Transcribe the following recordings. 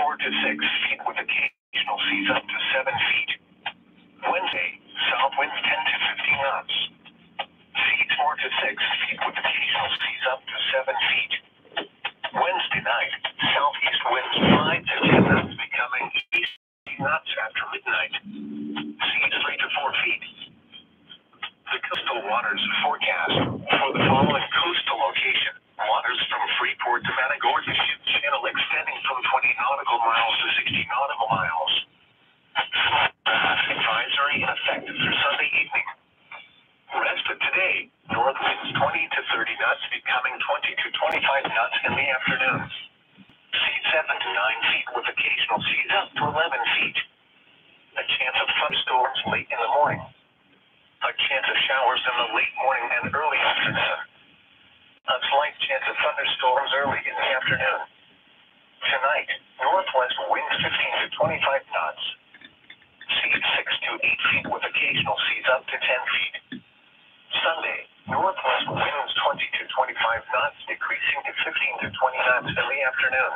4 to 6 feet with occasional seas up to 7 feet. Wednesday, south winds 10 to 15 knots. Seas 4 to 6 feet with occasional seas up to 7 feet. Wednesday night, southeast winds 5 to 10 knots becoming east knots after midnight. Seas 3 to 4 feet. The coastal waters forecast for the following coastal location. Waters from Freeport to Matagorda Channel extending from 20 nautical miles to 60 nautical miles. Advisory in effect through Sunday evening. Rest of today, north winds 20 to 30 knots becoming 20 to 25 knots in the afternoon. Seas 7 to 9 feet with occasional seas up to 11 feet. A chance of thunderstorms late in the morning. A chance of showers in the late morning and early afternoon. A slight chance of thunderstorms early in the afternoon. Tonight, northwest winds 15 to 25 knots. Seas 6 to 8 feet with occasional seas up to 10 feet. Sunday, northwest winds 20 to 25 knots decreasing to 15 to 20 knots in the afternoon.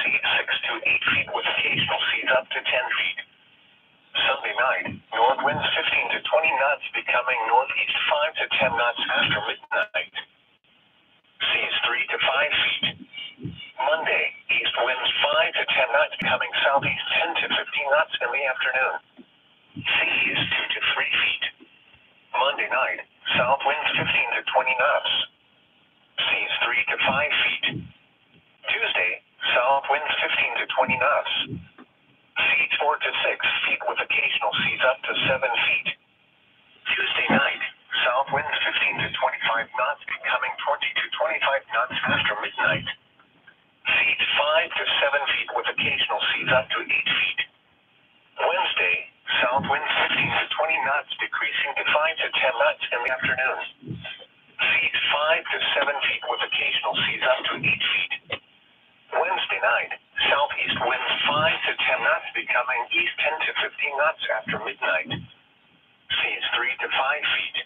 Seas 6 to 8 feet with occasional seas up to 10 feet. Sunday night, north winds 15 to 20 knots becoming northeast 5 to 10 knots after midnight. Seas 3 to 5 feet. Monday, east winds 5 to 10 knots becoming southeast 10 to 15 knots in the afternoon. Seas 2 to 3 feet. Monday night, south winds 15 to 20 knots. Seas 3 to 5 feet. Tuesday, south winds 15 to 20 knots. Seas 4 to 6 feet with occasional seas up to 7 feet. Tuesday night, south winds 15 to 25 knots becoming 20 to 25 knots after midnight. Seas 5 to 7 feet with occasional seas up to 8 feet. Wednesday, south winds 15 to 20 knots decreasing to 5 to 10 knots in the afternoon. Seas 5 to 7 feet with occasional seas up to 8 feet. Wednesday night, southeast winds 5 to 10 knots becoming east 10 to 15 knots after midnight. Seas 3 to 5 feet.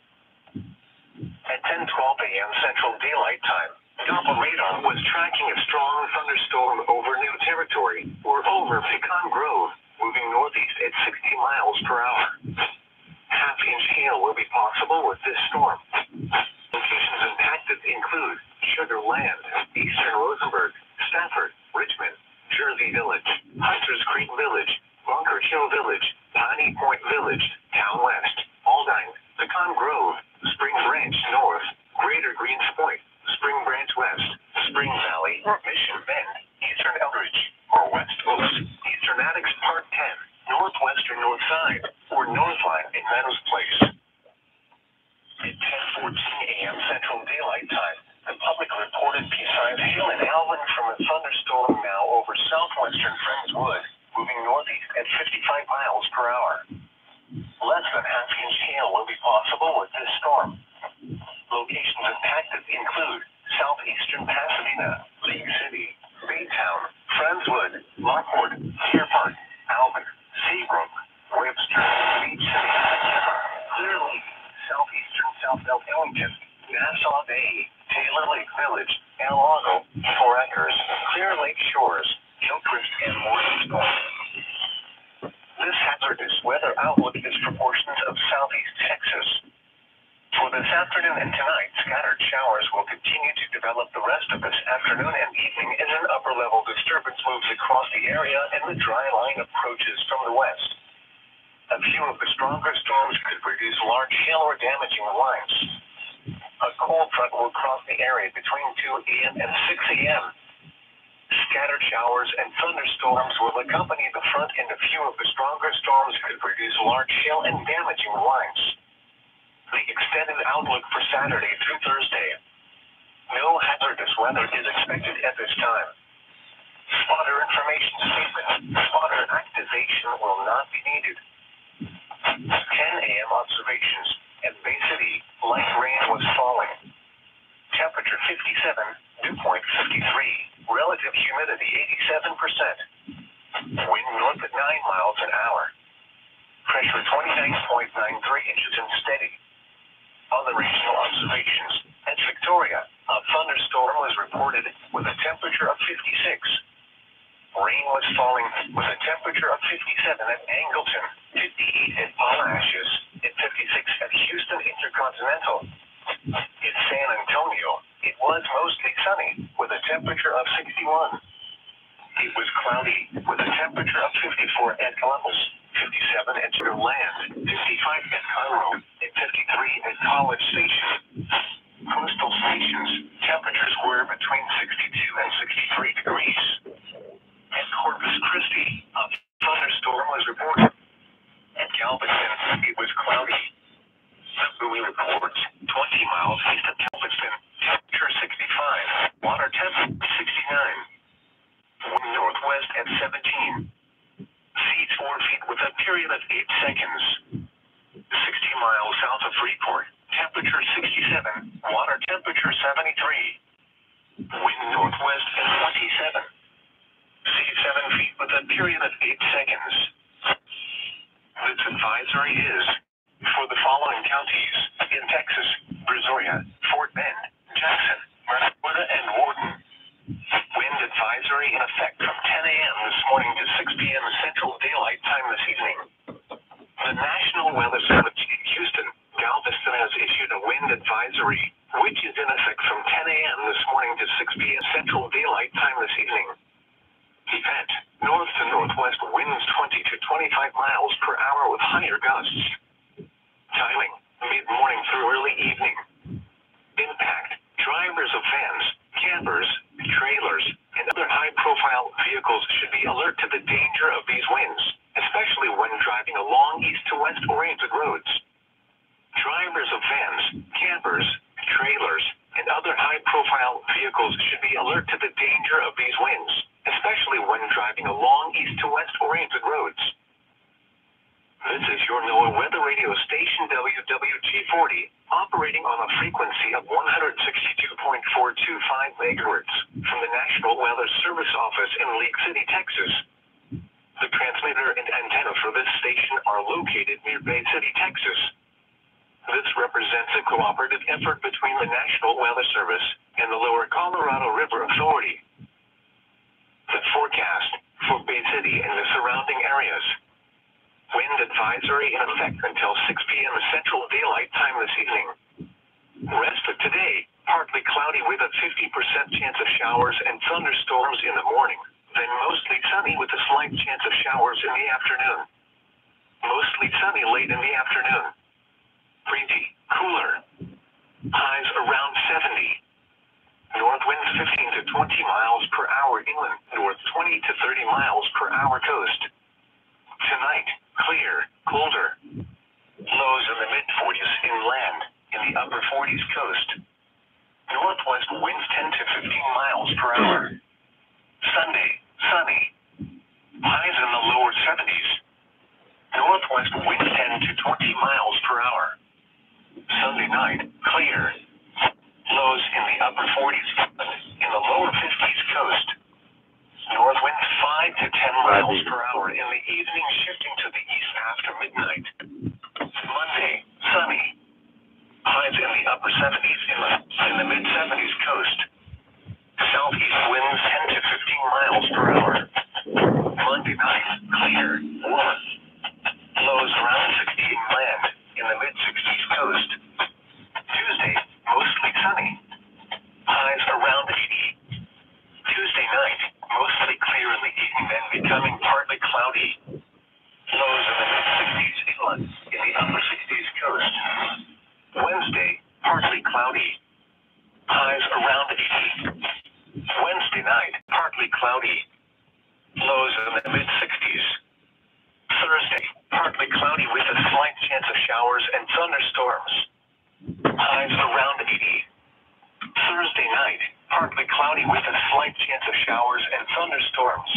At 10:12 a.m. Central Daylight Time, Doppler radar was tracking a strong thunderstorm over new territory, or over Pecan Grove, moving northeast at 60 miles per hour. Half-inch hail will be possible with this storm. Locations impacted include Sugar Land, Eastern Rosenberg, Stafford, Richmond, Jersey Village, Hunters Creek Village, Bunker Hill Village, Piney Point Village, Town West, Aldine, Pecan Grove, Spring Branch North, Greater Greens Point, Spring Branch West, Spring Valley, Mission Bend, Eastern Eldridge, or West Oaks, Eastern Attucks Part 10, Northwestern Northside, or Northline in Meadows Place. At 10:14 a.m. Central Daylight Time, the public reported pea-sized hail in Alvin from a thunderstorm now over southwestern Friendswood, moving northeast at 55 miles per hour. Less than half-inch hail will be possible with this storm. Locations impacted include southeastern Pasadena, League City, Baytown, Friendswood, Lockwood, Deer Park, Alvin, Seabrook, Webster, Beach City, Clear Lake, southeastern South Ellington, Nassau Bay, Taylor Lake Village, El Lago, Four Acres, Clear Lake Shores, Hillcrest, and Morgan's Point. This hazardous weather outlook is proportions of southeast Texas. For this afternoon and tonight, scattered showers will continue to develop the rest of this afternoon and evening as an upper-level disturbance moves across the area and the dry line approaches from the west. A few of the stronger storms could produce large hail or damaging winds. A cold front will cross the area between 2 a.m. and 6 a.m. Scattered showers and thunderstorms will accompany the front, and a few of the stronger storms could produce large hail and damaging winds. The extended outlook for Saturday through Thursday. No hazardous weather is expected at this time. Spotter information statement. Spotter activation will not be needed. 10 a.m. observations. At Bay City, light rain was falling. Temperature 57, dew point 53, relative humidity 87%. Wind north at 9 miles an hour. Pressure 29.93 inches and steady. Other regional observations. At Victoria, a thunderstorm was reported with a temperature of 56. Rain was falling with a temperature of 57 at Angleton, 58 at Palacios, and 56 at Houston Intercontinental. In San Antonio, it was mostly sunny with a temperature of 61. It was cloudy with a temperature of 54 at Columbus, 57 at Sugar Land, 55 at Conroe, and 53 at College Station. Coastal stations, temperatures were between 62 and 63 degrees. At Corpus Christi, a thunderstorm was reported. At Galveston, it was cloudy. The buoy reports 20 miles east of Galveston, temperature 65, water temperature 69. Wind northwest at 17. Seas 4 feet with a period of 8 seconds. 60 miles south of Freeport, temperature 67, water temperature 73. Wind northwest at 27. Seas 7 feet with a period of 8 seconds. This advisory is for the following counties in Texas: Brazoria, Fort Bend, Jackson, Maricopa, and Wharton. Wind advisory in effect from 10 a.m. this morning to 6 p.m. Central Daylight Time this evening. The National Weather Service in Houston, Galveston has issued a wind advisory, which is in effect from 10 a.m. this morning to 6 p.m. Central Daylight Time this evening. Event: north to northwest winds 20 to 25 miles per hour with higher gusts. Timing: mid-morning through early evening. Impact: drivers of vans, campers, trailers, and other high-profile vehicles should be alert to the danger of these winds, especially when driving along east to west oriented roads. Drivers of vans, campers, trailers, and other high-profile vehicles should be alert to the danger of these winds, especially when driving along east to west oriented roads. This is your NOAA weather radio station WWG40, operating on a frequency of 162.425 megahertz from the National Weather Service office in League City, Texas. The transmitter and antenna for this station are located near Bay City, Texas. This represents a cooperative effort between the National Weather Service and the Lower Colorado River Authority. The forecast for Bay City and the surrounding areas. Wind advisory in effect until 6 p.m. Central Daylight Time this evening. Rest of today, partly cloudy with a 50% chance of showers and thunderstorms in the morning, then mostly sunny with a slight chance of showers in the afternoon. Mostly sunny late in the afternoon. Breezy, cooler. Highs around 70. North winds 15 to 20 miles per hour inland, north 20 to 30 miles per hour coast. Tonight, clear, colder. Lows in the mid-40s inland, in the upper 40s coast. Northwest winds 10 to 15 miles per hour. Sunday, sunny. Highs in the lower 70s. Northwest winds 10 to 20 miles per hour. Sunday night, clear. Lows in the upper 40s, in the lower 50s coast. North winds 5 to 10 miles per hour in the evening, shifting to the east after midnight. Monday, sunny. Highs in the upper 70s, in the mid-70s coast. Southeast winds 10 to 15 miles per hour. Monday night, clear, warm. Lows around 60 inland, in the mid-60s coast. Tuesday, mostly sunny. Highs around 80. Tuesday night, mostly clear in the evening, then becoming partly cloudy. Lows in the mid-60s inland, in the upper 60s coast. Wednesday, partly cloudy. Highs around 80. Wednesday night, partly cloudy. Lows in the mid-60s. Thursday, partly cloudy with a slight chance of showers and thunderstorms. Highs around 80. Thursday night, partly cloudy with a slight chance of showers and thunderstorms.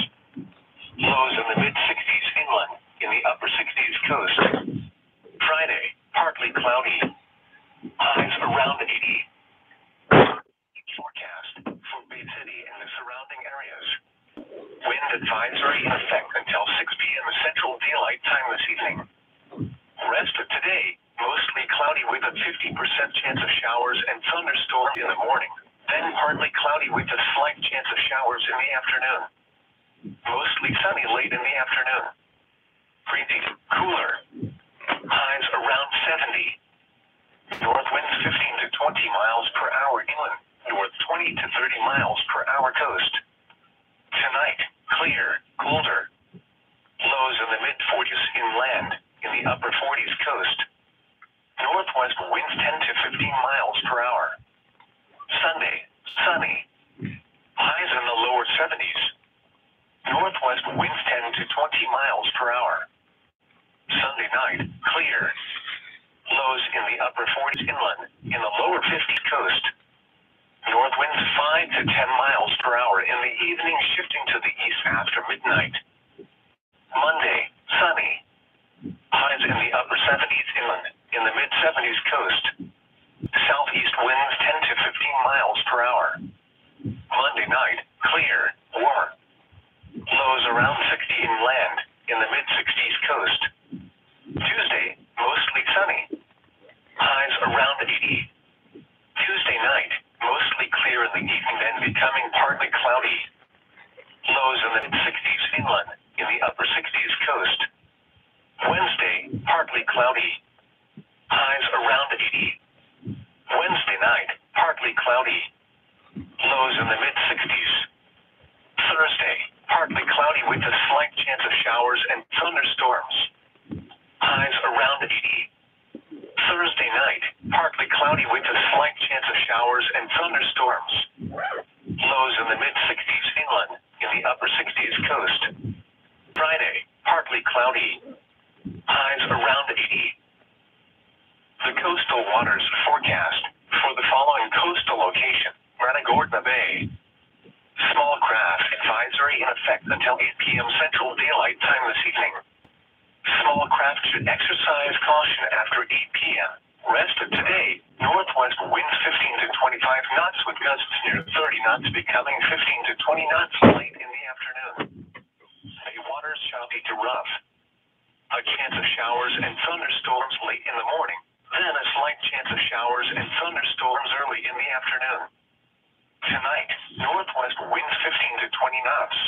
Lows in the mid-60s inland, in the upper 60s coast. Friday, partly cloudy. Highs around 80. Forecast for Bay City and the surrounding areas. Wind advisory in effect until 6 p.m. Central Daylight Time this evening. Rest of today, mostly cloudy with a 50% chance of showers and thunderstorms in the morning, then partly cloudy with a slight chance of showers in the afternoon. mostly sunny late in the afternoon. Breezy, cooler. Highs around 70. North winds 15 to 20 miles per hour inland, north 20 to 30 miles per hour coast. Tonight, clear, colder. Lows in the mid-40s inland, in the upper 40s coast. Northwest winds 10 to 15 miles per hour. Sunday, sunny. Highs in the lower 70s. Northwest winds 10 to 20 miles per hour. Sunday night, clear. Lows in the upper 40s inland, in the lower 50s coast. North winds 5 to 10 miles per hour in the evening, shifting to the east after midnight. Monday, sunny. Highs in the upper 70s inland, in the mid-70s coast. Southeast winds 10 to 15 miles per hour. Monday night, clear, warmer. Lows around 60 inland, in the mid-60s coast. Tuesday, mostly sunny. Highs around 80. Tuesday night, mostly clear in the evening, then becoming partly cloudy. Lows in the mid-60s inland, in the upper 60s coast. Wednesday, partly cloudy. Highs around 80. Wednesday night, partly cloudy. Lows in the mid-60s. Thursday, partly cloudy with a slight chance of showers and thunderstorms. Highs around 80. Thursday night, partly cloudy with a slight chance of showers and thunderstorms. Lows in the mid-60s inland, in the upper 60s coast. Friday, partly cloudy. Highs around 80. The coastal waters forecast for the following coastal location: Matagorda Bay. Small craft advisory in effect until 8 p.m. Central Daylight Time this evening. Small craft should exercise caution after 8 p.m. Rest of today, northwest winds 15 to 25 knots with gusts near 30 knots, becoming 15 to 20 knots late in the afternoon. Bay waters choppy to rough. A chance of showers and thunderstorms late in the morning, then a slight chance of showers and thunderstorms early in the afternoon. Tonight, northwest winds 15 to 20 knots.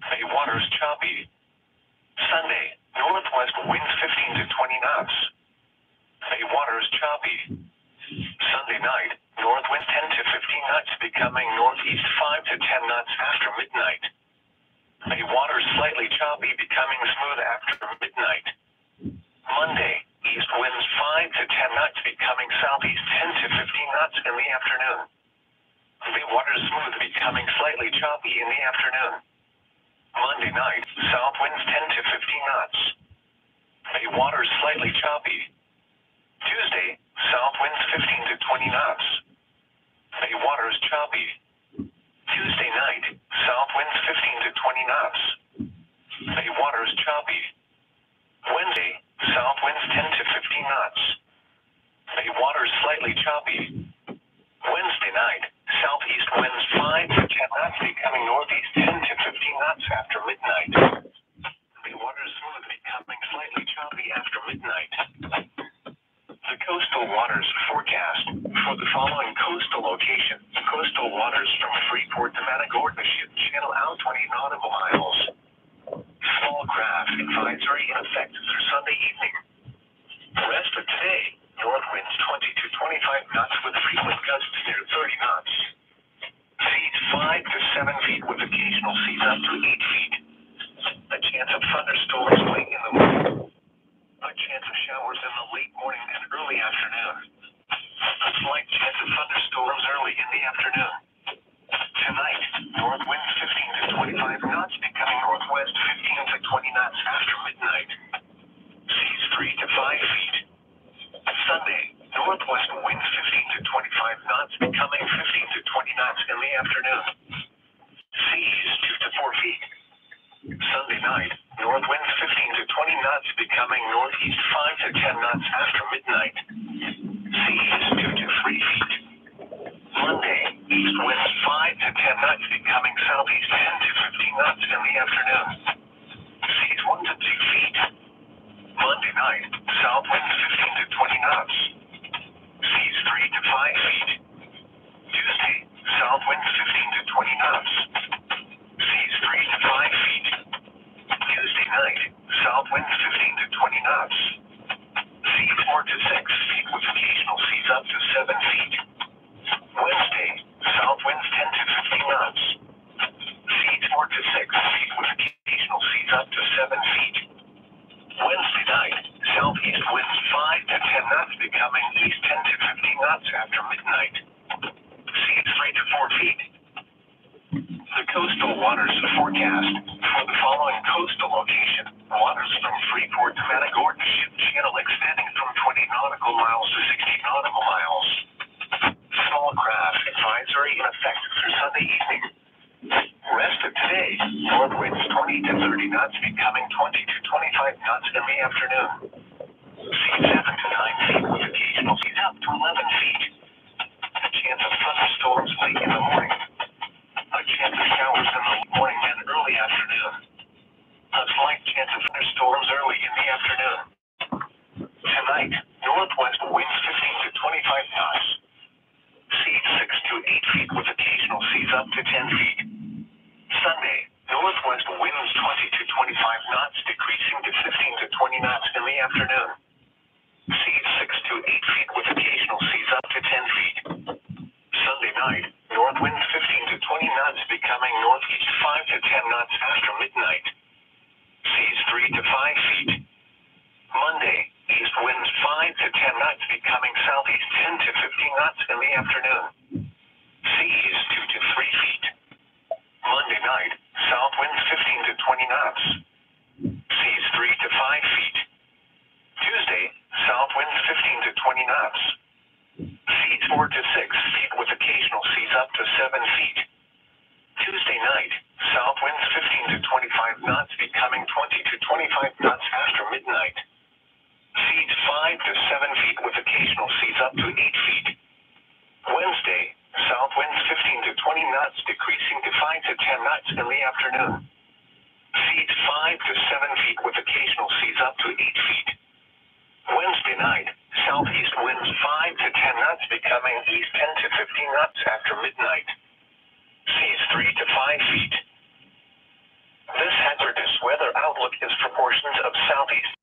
Bay waters choppy. Sunday, northwest winds 15 to 20 knots. Bay waters choppy. Sunday night, north winds 10 to 15 knots, becoming northeast 5 to 10 knots after midnight. Bay waters slightly choppy, becoming smooth after midnight. Monday, east winds 5 to 10 knots, becoming southeast 10 to 15 knots in the afternoon. Bay waters smooth, becoming slightly choppy in the afternoon. Monday night, south winds 10 to 15 knots. Bay waters slightly choppy. Tuesday, south winds 15 to 20 knots. Bay waters choppy. Tuesday night, south winds 15 to 20 knots. Bay waters choppy. Wednesday, south winds 10 to 15 knots. Bay waters slightly choppy. Wednesday night, southeast winds 5 to 10 knots, becoming northeast 10 to 15 knots after midnight. Bay waters smooth, becoming slightly choppy after midnight. The coastal waters forecast for the following coastal location: coastal waters from Freeport to Matagorda, ship channel out 20 nautical miles. Small craft advisory in effect through Sunday evening. Rest of today, north winds 20 to 25 knots with frequent gusts near 30 knots. Seas 5 to 7 feet with occasional seas up to 8 feet. A chance of thunderstorms late in the morning. A chance of showers in the late morning and early afternoon. A slight chance of thunderstorms early in the afternoon. Tonight, north winds 15 to 25 knots, becoming northwest 15 to 20 knots after midnight. Seas 3 to 5 feet. Sunday, northwest winds 15 to 25 knots, becoming 15 to 20 knots in the afternoon. Seas 2 to 4 feet. Sunday night, north winds 15 to 20 knots, becoming northeast 5 to 10 knots after midnight. Seas 2 to 3 feet. Monday, east winds 5 to 10 knots, becoming southeast 10 to 15 knots in the afternoon. Seas 1 to 2 feet. Monday night, south winds 15 to 20 knots. Seas 3 to 5 feet. Tuesday, south winds 15 to 20 knots. Seas 3 to 5 winds 15 to 20 knots. Seas 4 to 6 feet with occasional seas up to 7 feet. Wednesday, south winds 10 to 15 knots. Seas 4 to 6 feet with occasional seas up to 7 feet. Wednesday night, southeast winds 5 to 10 knots becoming east 10 to 15 knots after midnight. Seas 3 to 4 feet. The coastal waters forecast for the following coastal location. Waters from Freeport to Matagorda ship channel extending from 20 nautical miles to 60 nautical miles. Small craft advisory in effect through Sunday evening. Rest of today, north winds 20 to 30 knots becoming 20 to 25 knots in the afternoon. Seas 7 to 9 feet with occasional seas up to 11 feet. A chance of thunderstorms late in the morning. A chance of showers in the morning and early afternoon. A slight chance of thunderstorms early in the afternoon. Tonight, northwest winds 15 to 25 knots. Seas 6 to 8 feet with occasional seas up to 10 feet. Sunday, northwest winds 20 to 25 knots decreasing to 15 to 20 knots in the afternoon. Seas 6 to 8 feet with occasional seas up to 10 feet. Sunday night, north winds 15 to 20 knots becoming northeast 5 to 10 knots after midnight. Seas 3 to 5 feet. Monday, east winds 5 to 10 knots becoming southeast 10 to 15 knots in the afternoon. Seas 2 to 3 feet. Monday night, south winds 15 to 20 knots. Seas 3 to 5 feet. Tuesday, south winds 15 to 20 knots. Seas 4 to 6 feet with occasional seas up to 7 feet. Tuesday night, south winds 15 to 25 knots becoming 20 to 25 knots after midnight. Seas 5 to 7 feet with occasional seas up to 8 feet. Wednesday, south winds 15 to 20 knots decreasing to 5 to 10 knots in the afternoon. Seas 5 to 7 feet with occasional seas up to 8 feet. Wednesday night, southeast winds 5 to 10 knots becoming east 10 to 15 knots after midnight. Seas 3 to 5 feet. This hazardous weather outlook is proportions of southeast